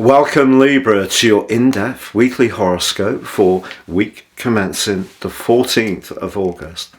Welcome Libra to your in-depth weekly horoscope for week commencing the 14th of August.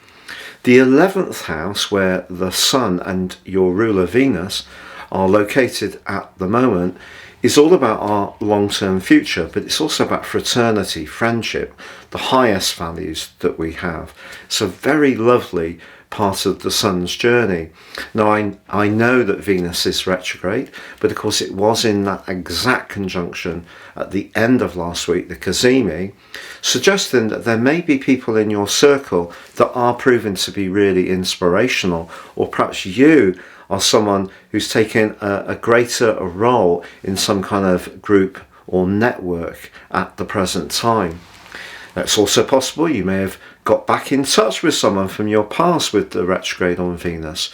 The 11th house, where the Sun and your ruler Venus are located at the moment, is all about our long-term future, but it's also about fraternity, friendship, the highest values that we have. It's a very lovely part of the Sun's journey. Now, I know that Venus is retrograde, but of course it was in that exact conjunction at the end of last week, the Cazimi, suggesting that there may be people in your circle that are proven to be really inspirational, or perhaps you are someone who's taken a greater role in some kind of group or network at the present time. It's also possible you may have got back in touch with someone from your past with the retrograde on Venus,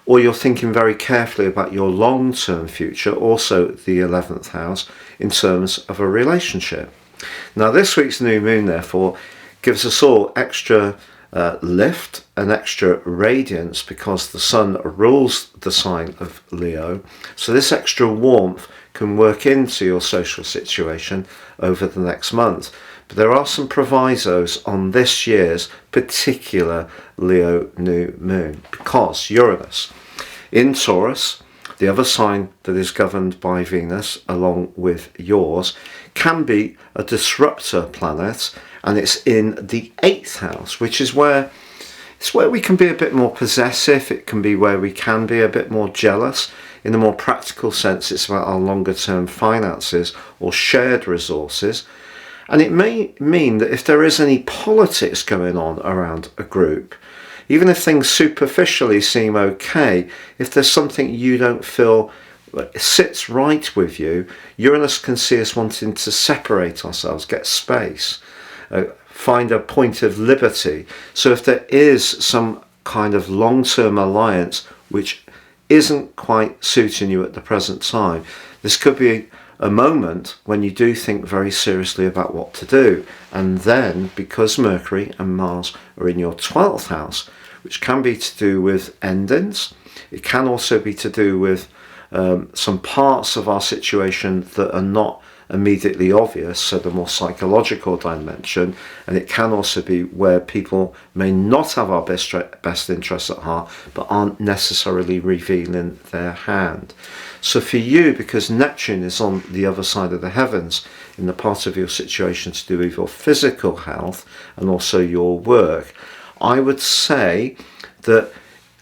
or you're thinking very carefully about your long-term future, also the 11th house, in terms of a relationship. Now, this week's new moon, therefore, gives us all extra lift and extra radiance because the Sun rules the sign of Leo. So this extra warmth can work into your social situation over the next month. But there are some provisos on this year's particular Leo new moon, because Uranus in Taurus, the other sign that is governed by Venus along with yours, can be a disruptor planet, and it's in the 8th house, which is where we can be a bit more possessive. It can be where we can be a bit more jealous. In a more practical sense, it's about our longer term finances or shared resources. And it may mean that if there is any politics going on around a group, even if things superficially seem okay, if there's something you don't feel sits right with you, Uranus can see us wanting to separate ourselves, get space, find a point of liberty. So if there is some kind of long-term alliance which isn't quite suiting you at the present time, this could be a moment when you do think very seriously about what to do. And then, because Mercury and Mars are in your 12th house, which can be to do with endings, it can also be to do with some parts of our situation that are not immediately obvious, so the more psychological dimension, and it can also be where people may not have our best interests at heart but aren't necessarily revealing their hand. So for you, because Neptune is on the other side of the heavens in the part of your situation to do with your physical health and also your work, I would say that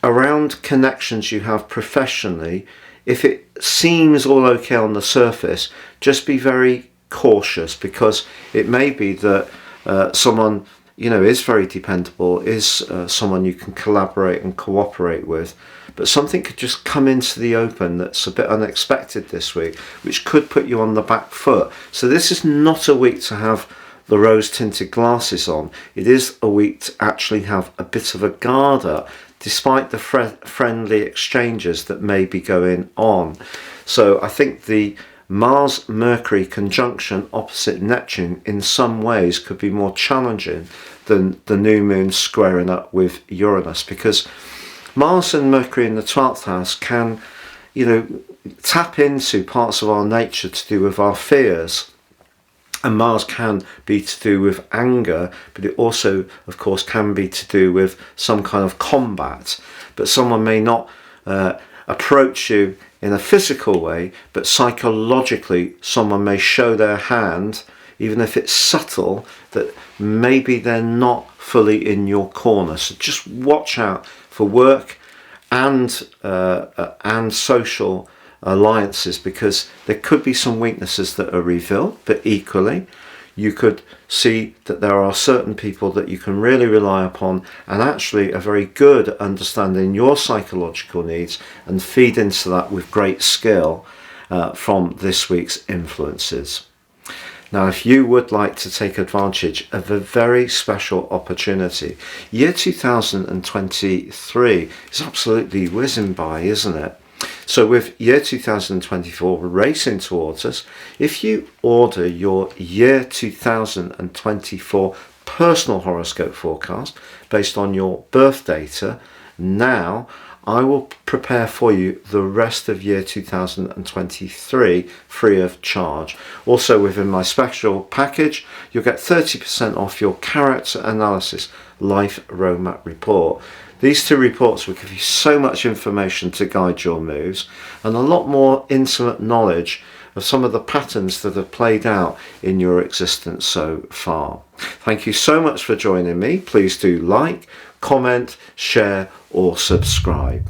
around connections you have professionally, if it seems all okay on the surface, just be very cautious, because it may be that someone is very dependable, is someone you can collaborate and cooperate with, but something could just come into the open that's a bit unexpected this week, which could put you on the back foot. So this is not a week to have the rose-tinted glasses on. It is a week to actually have a bit of a guard up, despite the friendly exchanges that may be going on. So I think the Mars-Mercury conjunction opposite Neptune in some ways could be more challenging than the new moon squaring up with Uranus, because Mars and Mercury in the 12th house can, tap into parts of our nature to do with our fears. And Mars can be to do with anger, but it also, of course, can be to do with some kind of combat. But someone may not approach you in a physical way, but psychologically someone may show their hand, even if it's subtle, that maybe they're not fully in your corner. So just watch out for work and social alliances, because there could be some weaknesses that are revealed, but equally you could see that there are certain people that you can really rely upon and actually are very good at understanding your psychological needs and feed into that with great skill from this week's influences. Now, if you would like to take advantage of a very special opportunity, year 2023 is absolutely whizzing by, isn't it? So with year 2024 racing towards us, if you order your year 2024 personal horoscope forecast based on your birth data now, I will prepare for you the rest of year 2023 free of charge. Also, within my special package, you'll get 30% off your character analysis life roadmap report. These two reports will give you so much information to guide your moves and a lot more intimate knowledge of some of the patterns that have played out in your existence so far. Thank you so much for joining me. Please do like, comment, share or subscribe.